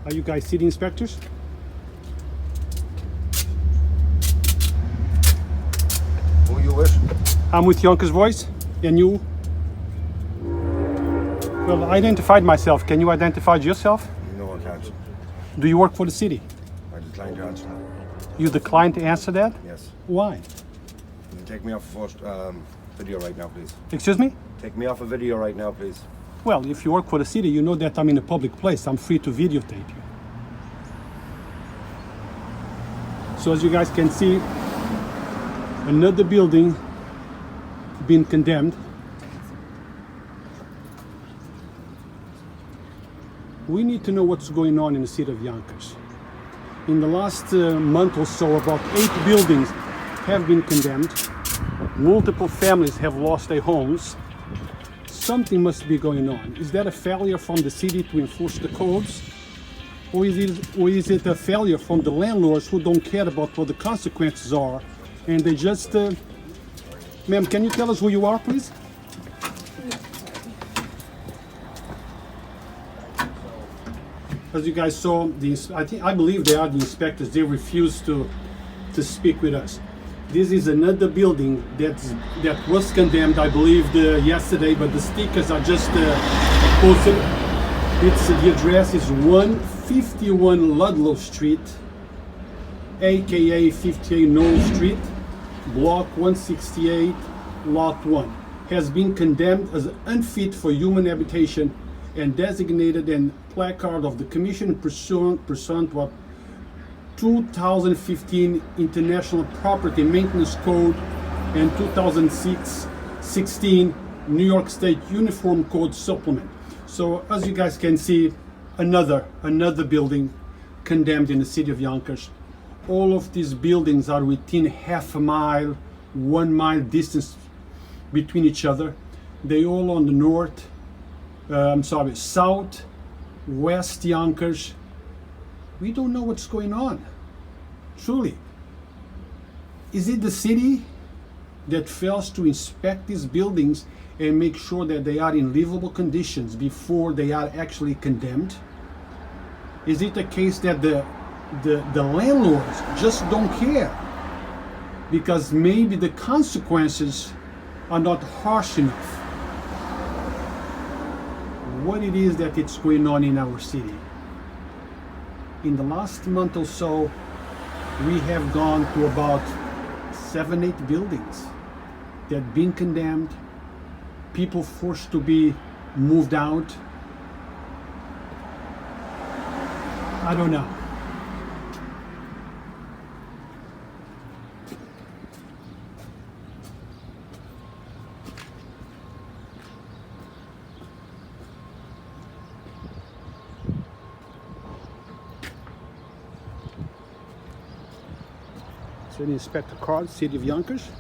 Are you guys city inspectors? Who you with? I'm with Yonkers Voice. And you? Well, I identified myself. Can you identify yourself? No, I can't. Do you work for the city? I declined to answer. You declined to answer that? Yes. Why? Can you take me off a first video right now, please? Excuse me? Take me off a video right now, please. Well, if you work for the city, you know that I'm in a public place. I'm free to videotape you. So as you guys can see, another building been condemned. We need to know what's going on in the city of Yonkers. In the last month or so, about 8 buildings have been condemned. Multiple families have lost their homes. Something must be going on. Is that a failure from the city to enforce the codes? Or is it a failure from the landlords who don't care about what the consequences are and they just... Ma'am, can you tell us who you are, please? As you guys saw, I believe they are the inspectors. They refuse to speak with us. This is another building that was condemned, I believe, yesterday, but the stickers are just posted. The address is 151 Ludlow Street, aka 58 Knoll Street, block 168, lot 1. Has been condemned as unfit for human habitation and designated a placard of the Commission pursuant to 2015 International Property Maintenance Code and 2016 New York State Uniform Code Supplement. So as you guys can see, another building condemned in the city of Yonkers. All of these buildings are within half a mile, 1 mile distance between each other. They all on the south, west Yonkers. We don't know what's going on. Truly. Is it the city that fails to inspect these buildings and make sure that they are in livable conditions before they are actually condemned? Is it the case that the landlords just don't care because maybe the consequences are not harsh enough? What it is that it's going on in our city? In the last month or so, we have gone to about 7-8 buildings that have been condemned, people forced to be moved out. I don't know. So Inspector Carl, City of Yonkers.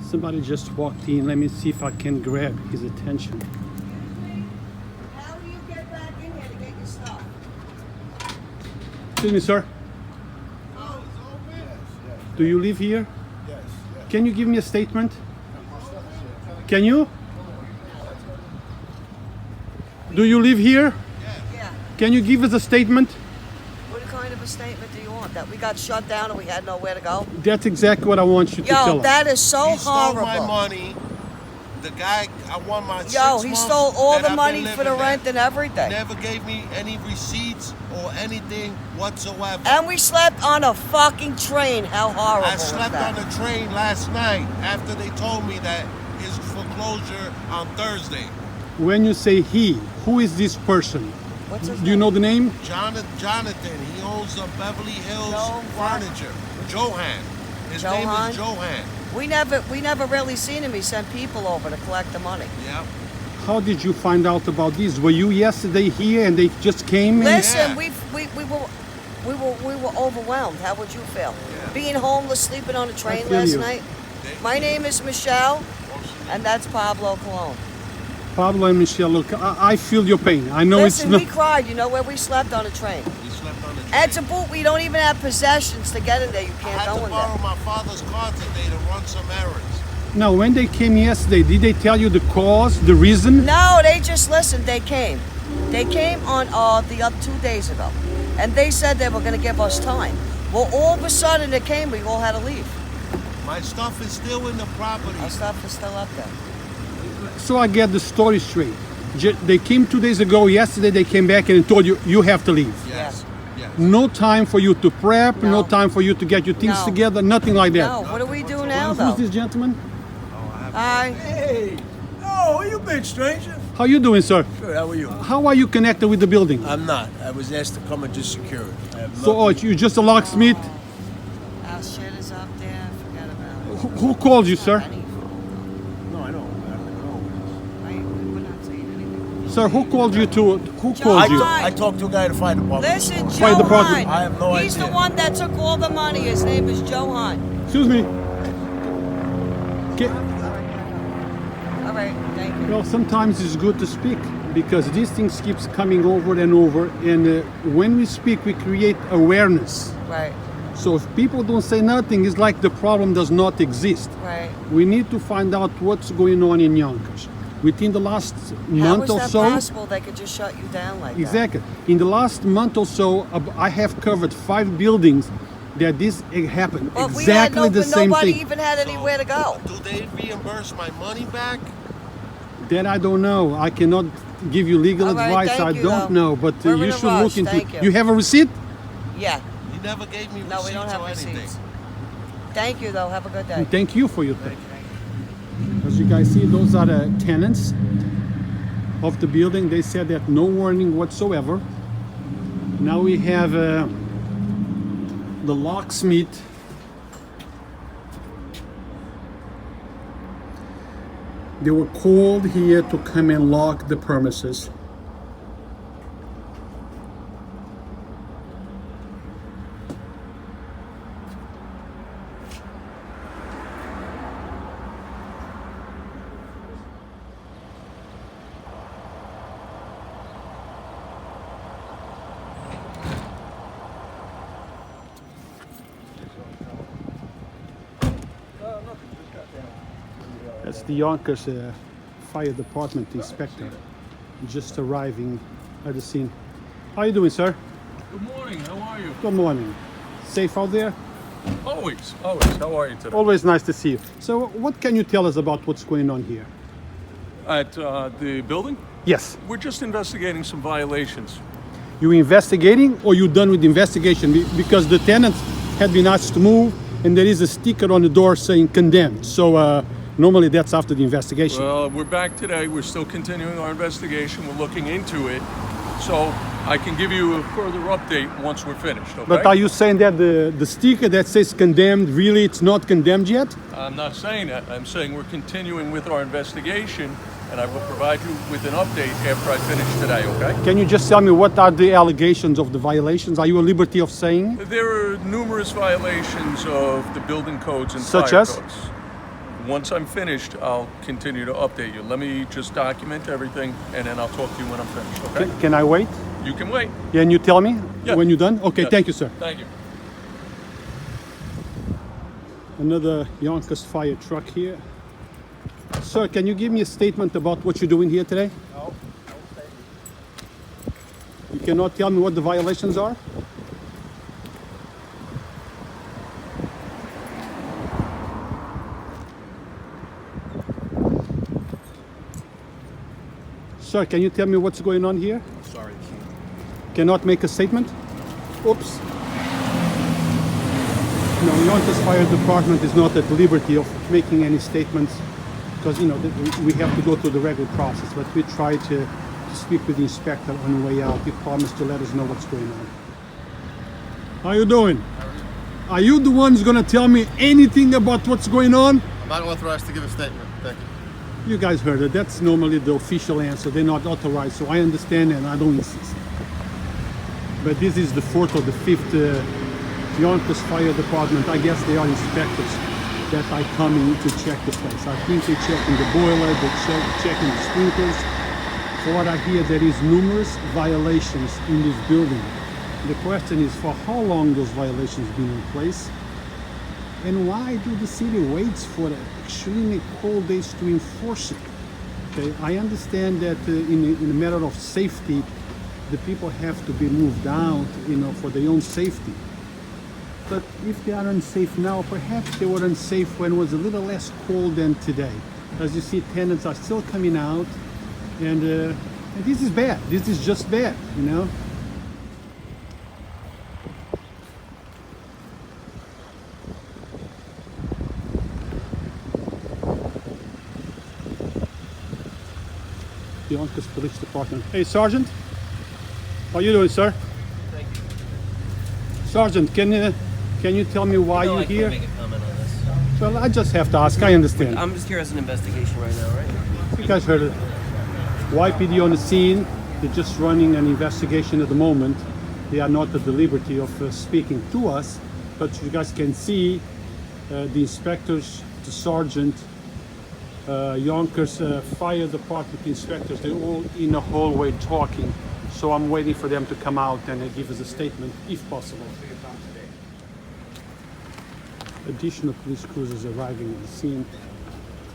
Somebody just walked in. Let me see if I can grab his attention. How do you get back in here to get your stuff? Excuse me, sir. Oh, Do you live here? Yes. Can you give me a statement? Can you? Do you live here? yeah. Can you give us a statement? What kind of a statement do you want? That we got shut down and we had nowhere to go? That's exactly what I want you to tell Yo, us. that is so He stole horrible. my money. The guy, I won my 6 Yo, he months stole all that the I've money been for the living rent there. and everything. Never gave me any receipts or anything whatsoever. And we slept on a fucking train. How horrible I was slept that? on a train last night after they told me that his foreclosure on Thursday. When you say he, who is this person? What's his Do you name? know the name? Jonathan, he owns the Beverly Hills Joe what? Furniture. Johan. His name Johan? is Johan. We never really seen him. He sent people over to collect the money. Yeah. How did you find out about this? Were you yesterday here and they just came? Listen, Yeah. we were overwhelmed. How would you feel? Being homeless, sleeping on a train feel last you. night. My name is Michelle, and that's Pablo Colon. Pablo and Michelle, look, I feel your pain. I know Listen, it's we not. cried. You know where we slept on a train? We slept on the train. And to boot, we don't even have possessions to get in there. You I can't had go to in borrow there. my father's car today to run some errands. Now, when they came yesterday, did they tell you the cause, the reason? No, they just listened. They came. They came on 2 days ago, and they said they were going to give us time. Well, all of a sudden it came. We all had to leave. My stuff is still in the property. Our stuff is still up there. So I get the story straight. They came 2 days ago. Yesterday they came back and told you you have to leave. Yes. Yes. No time for you to prep. No, No. time for you to get your things No. together. Nothing like that. No, what do we do now, Who's though? this gentleman? Hi. Hey! Oh, where you been, stranger? How you doing, sir? Good, how are you? How are you connected with the building? I'm not. I was asked to come and just secure it. I have So, oh, nothing. you're just a locksmith? Our shit is up there. Forget about it. Who called you, sir? Any- No, I don't. I don't know. Right? We're not saying anything. Sir, who called you to? Who called I, you? I talked to a guy at the fire department. Listen, Fire Joe department. Hunt. I have no He's the idea. one that took all the money. His name is Joe Hunt. Excuse me. Okay. All right, thank you. Well, sometimes it's good to speak because these things keeps coming over and over, and when we speak, we create awareness. Right, So if people don't say nothing, it's like the problem does not exist. right. We need to find out what's going on in Yonkers. Within the last How month is or that so, possible they could just shut you down like exactly. In the last month or so, I have covered 5 buildings that this happened. that? But Exactly the same nobody thing. even had anywhere to go. Do they reimburse my money back? That I don't know. I cannot give you legal All right, advice. thank I you, don't though. know, but We're in you a should rush, look into thank it. you. You have a receipt? Yeah, He never gave me no, receipts we don't have or anything. receipts. Thank you, though. Have a good day. And thank you for your time. As you guys see, those are the tenants of the building. They said that no warning whatsoever. Now we have the locksmith. They were called here to come and lock the premises. That's the Yonkers Fire Department inspector just arriving at the scene. How you doing, sir? Good morning, how are you? Good morning. Safe out there? Always, always. How are you today? Always nice to see you. So what can you tell us about what's going on here? At the building? Yes. We're just investigating some violations. You investigating or you done with the investigation? Because the tenants had been asked to move and there is a sticker on the door saying condemned. So normally that's after the investigation. Well, we're back today. We're still continuing our investigation. We're looking into it. So I can give you a further update once we're finished, okay? But are you saying that the sticker that says condemned, really it's not condemned yet? I'm not saying that. I'm saying we're continuing with our investigation, and I will provide you with an update after I finish today, okay? Can you just tell me what are the allegations of the violations? Are you at liberty of saying? There are numerous violations of the building codes and Such fire as? codes. Once I'm finished, I'll continue to update you. Let me just document everything, and then I'll talk to you when I'm finished, okay? Can I wait? You can wait. Can you tell me Yeah. when you're done? Okay, Yes. thank you, sir. Thank you. Another Yonkers fire truck here. Sir, can you give me a statement about what you're doing here today? No. You cannot tell me what the violations are? Sir, can you tell me what's going on here? Sorry. Cannot make a statement? Oops. No, Yonkers Fire Department is not at liberty of making any statements because, you know, we have to go through the regular process, but we try to speak with the inspector on the way out. He promised to let us know what's going on. How you doing? Are you the ones gonna tell me anything about what's going on? I'm not authorized to give a statement. Thank you. You guys heard it. That's normally the official answer. They're not authorized, so I understand and I don't insist. But this is the fourth or the fifth Yonkers Fire Department. I guess they are inspectors that are coming to check the place. I think they're checking the boiler, they're checking the sprinklers. For what I hear, there is numerous violations in this building. The question is, for how long those violations been in place? And why do the city waits for extremely cold days to enforce it? Okay, I understand that in a matter of safety, the people have to be moved out, for their own safety. But if they are unsafe now, perhaps they were unsafe when it was a little less cold than today. As you see, tenants are still coming out, and this is bad. This is just bad, The Yonkers Police Department. Hey, Sergeant. How you doing, sir? Thank you. Sergeant, can you tell me why No, you're I here? can't make a comment on this. Well, I just have to ask. I understand. I'm just here as an investigation right now, right? You guys heard it. YPD on the scene. They're just running an investigation at the moment. They are not at the liberty of speaking to us, but you guys can see the inspectors, the sergeant, Yonkers Fire Department inspectors. They're all in the hallway talking. So I'm waiting for them to come out and give us a statement, if possible. Additional police cruisers arriving at the scene.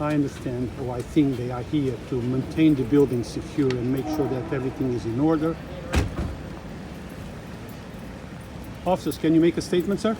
I understand, or I think they are here to maintain the building secure and make sure that everything is in order. Officers, can you make a statement, sir?